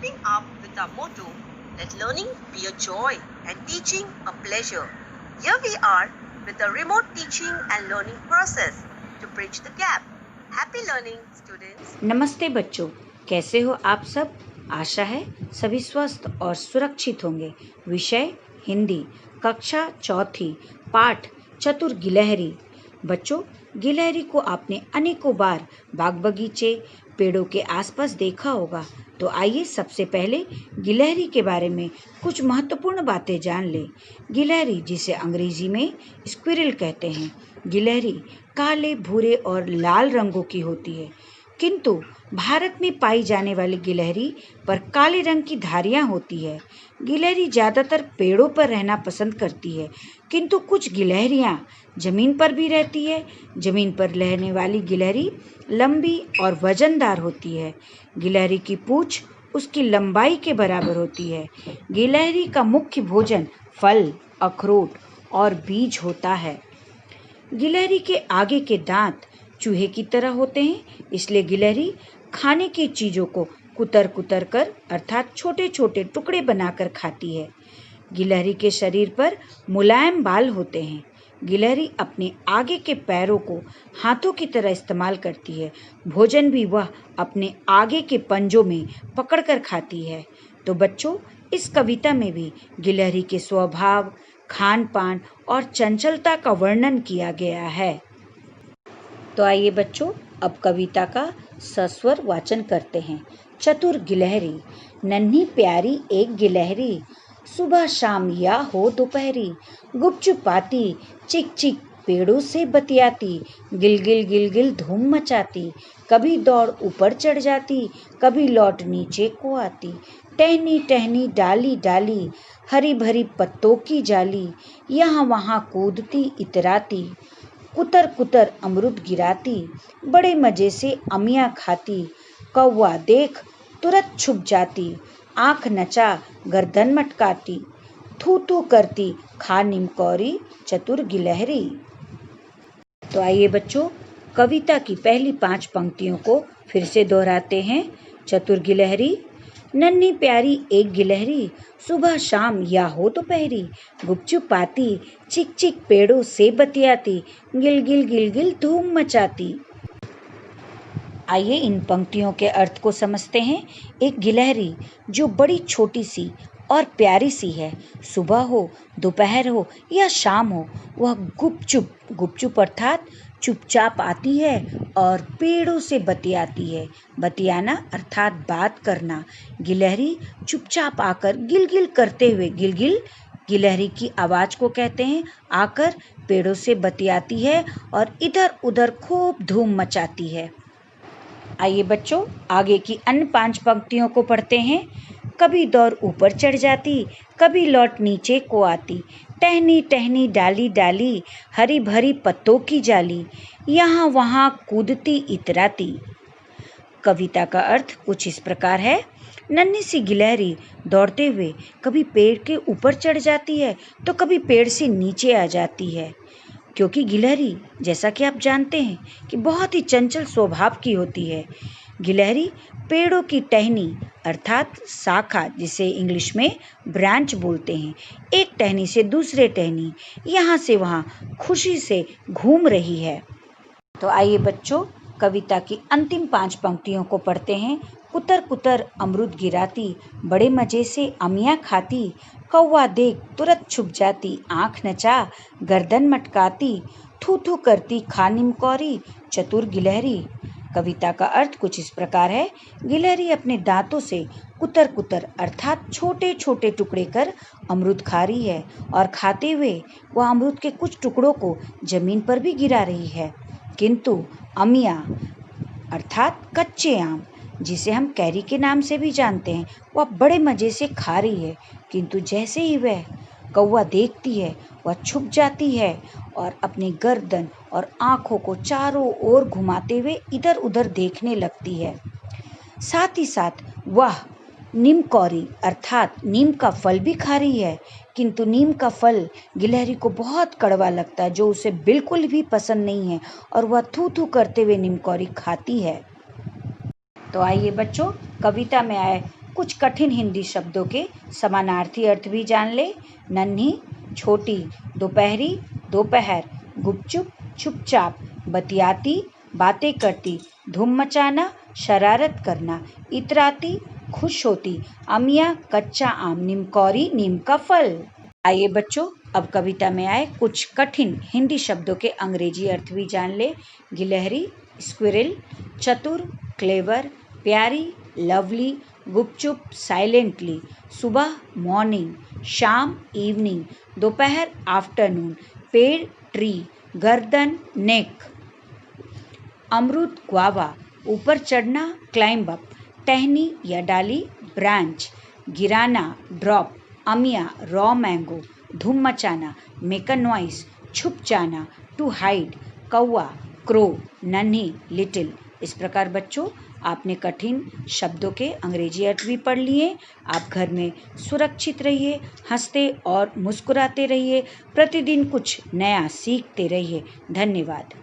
keeping up with our motto, let learning be a joy and teaching a pleasure. Here we are with the remote teaching and learning process to bridge the gap. Happy learning, students. नमस्ते बच्चों, कैसे हो आप सब? आशा है सभी स्वस्थ और सुरक्षित होंगे। विषय हिंदी, कक्षा चौथी, पाठ चतुर गिलहरी। बच्चों, गिलहरी को आपने अनेकों बार बाग बगीचे, पेड़ों के आसपास देखा होगा। तो आइए सबसे पहले गिलहरी के बारे में कुछ महत्वपूर्ण बातें जान लें। गिलहरी, जिसे अंग्रेजी में स्क्विरल कहते हैं, गिलहरी काले, भूरे और लाल रंगों की होती है। किंतु भारत में पाई जाने वाली गिलहरी पर काले रंग की धारियां होती है। गिलहरी ज़्यादातर पेड़ों पर रहना पसंद करती है, किंतु कुछ गिलहरियां जमीन पर भी रहती है। जमीन पर रहने वाली गिलहरी लंबी और वजनदार होती है। गिलहरी की पूंछ उसकी लंबाई के बराबर होती है। गिलहरी का मुख्य भोजन फल, अखरोट और बीज होता है। गिलहरी के आगे के दांत चूहे की तरह होते हैं, इसलिए गिलहरी खाने की चीज़ों को कुतर कुतर कर अर्थात छोटे छोटे टुकड़े बनाकर खाती है। गिलहरी के शरीर पर मुलायम बाल होते हैं। गिलहरी अपने आगे के पैरों को हाथों की तरह इस्तेमाल करती है। भोजन भी वह अपने आगे के पंजों में पकड़कर खाती है। तो बच्चों, इस कविता में भी गिलहरी के स्वभाव, खान पान और चंचलता का वर्णन किया गया है। तो आइए बच्चों, अब कविता का सस्वर वाचन करते हैं। चतुर गिलहरी। नन्ही प्यारी एक गिलहरी, सुबह शाम या हो दोपहरी, गुपचुप आती, चिक चिक पेड़ों से बतियाती, गिलगिल गिलगिल धूम मचाती, कभी दौड़ ऊपर चढ़ जाती, कभी लौट नीचे को आती, टहनी टहनी डाली डाली, हरी भरी पत्तों की जाली, यहाँ वहाँ कूदती इतराती, कुतर कुतर अमरुद गिराती, बड़े मजे से अमियाँ खाती, कौवा देख तुरंत छुप जाती, आँख नचा गर्दन मटकाती, थू थू करती खा निमकौरी चतुर गिलहरी। तो आइए बच्चों, कविता की पहली 5 पंक्तियों को फिर से दोहराते हैं। चतुर गिलहरी। नन्ही प्यारी एक गिलहरी, सुबह शाम या हो दोपहरी, गुपचुप आती, चिक चिक पेड़ों से बतियाती, गिलगिल गिलगिल धूम मचाती। आइए इन पंक्तियों के अर्थ को समझते हैं। एक गिलहरी जो बड़ी छोटी सी और प्यारी सी है, सुबह हो, दोपहर हो या शाम हो, वह गुपचुप अर्थात चुपचाप आती है और पेड़ों से बतियाती है। बतियाना अर्थात बात करना। गिलहरी चुपचाप आकर गिलगिल करते हुए, गिलगिल गिलहरी की आवाज़ को कहते हैं, आकर पेड़ों से बतियाती है और इधर उधर खूब धूम मचाती है। आइए बच्चों, आगे की अन्य 5 पंक्तियों को पढ़ते हैं। कभी दौड़ ऊपर चढ़ जाती, कभी लौट नीचे को आती, टहनी टहनी डाली डाली, हरी भरी पत्तों की जाली, यहाँ वहाँ कूदती इतराती। कविता का अर्थ कुछ इस प्रकार है। नन्ही सी गिलहरी दौड़ते हुए कभी पेड़ के ऊपर चढ़ जाती है तो कभी पेड़ से नीचे आ जाती है, क्योंकि गिलहरी, जैसा कि आप जानते हैं, कि बहुत ही चंचल स्वभाव की होती है। गिलहरी पेड़ों की टहनी अर्थात शाखा, जिसे इंग्लिश में ब्रांच बोलते हैं, एक टहनी से दूसरे टहनी, यहाँ से वहाँ खुशी से घूम रही है। तो आइए बच्चों, कविता की अंतिम 5 पंक्तियों को पढ़ते हैं। कुतर कुतर अमरुद गिराती, बड़े मजे से अमियाँ खाती, कौवा देख तुरंत छुप जाती, आँख नचा गर्दन मटकाती, थू थू करती खा निमकौरी चतुर गिलहरी। कविता का अर्थ कुछ इस प्रकार है। गिलहरी अपने दांतों से कुतर कुतर अर्थात छोटे छोटे टुकड़े कर अमरुद खा रही है और खाते हुए वह अमरुद के कुछ टुकड़ों को जमीन पर भी गिरा रही है। किंतु अमिया अर्थात कच्चे आम, जिसे हम कैरी के नाम से भी जानते हैं, वह बड़े मजे से खा रही है। किंतु जैसे ही वह कौवा देखती है, वह छुप जाती है और अपनी गर्दन और आँखों को चारों ओर घुमाते हुए इधर उधर देखने लगती है। साथ ही साथ वह नीमकौरी अर्थात नीम का फल भी खा रही है, किंतु नीम का फल गिलहरी को बहुत कड़वा लगता है, जो उसे बिल्कुल भी पसंद नहीं है, और वह थू थू करते हुए नीमकौरी खाती है। तो आइए बच्चों, कविता में आए कुछ कठिन हिंदी शब्दों के समानार्थी अर्थ भी जान ले। नन्ही, छोटी, दोपहरी, दोपहर, गुपचुप, चुपचाप, बतियाती, बातें करती, धूम मचाना, शरारत करना, इतराती, खुश होती, अमिया, कच्चा आम, नीमकौरी, नीम का फल। आइए बच्चों, अब कविता में आए कुछ कठिन हिंदी शब्दों के अंग्रेजी अर्थ भी जान ले। गिलहरी, स्क्विरल, चतुर, क्लेवर, प्यारी, लवली, गुपचुप, साइलेंटली, सुबह, मॉर्निंग, शाम, इवनिंग, दोपहर, आफ्टरनून, पेड़, ट्री, गर्दन, नेक, अमरूद, ग्वावा, ऊपर चढ़ना, क्लाइंब अप, टहनी या डाली, ब्रांच, गिराना, ड्रॉप, अमिया, रॉ मैंगो, धूम मचाना, मेक अ नॉइस, छुप जाना, टू हाइड, कौवा, क्रो, नन्ही, लिटिल। इस प्रकार बच्चों, आपने कठिन शब्दों के अंग्रेजी अर्थ भी पढ़ लिए। आप घर में सुरक्षित रहिए, हंसते और मुस्कुराते रहिए, प्रतिदिन कुछ नया सीखते रहिए। धन्यवाद।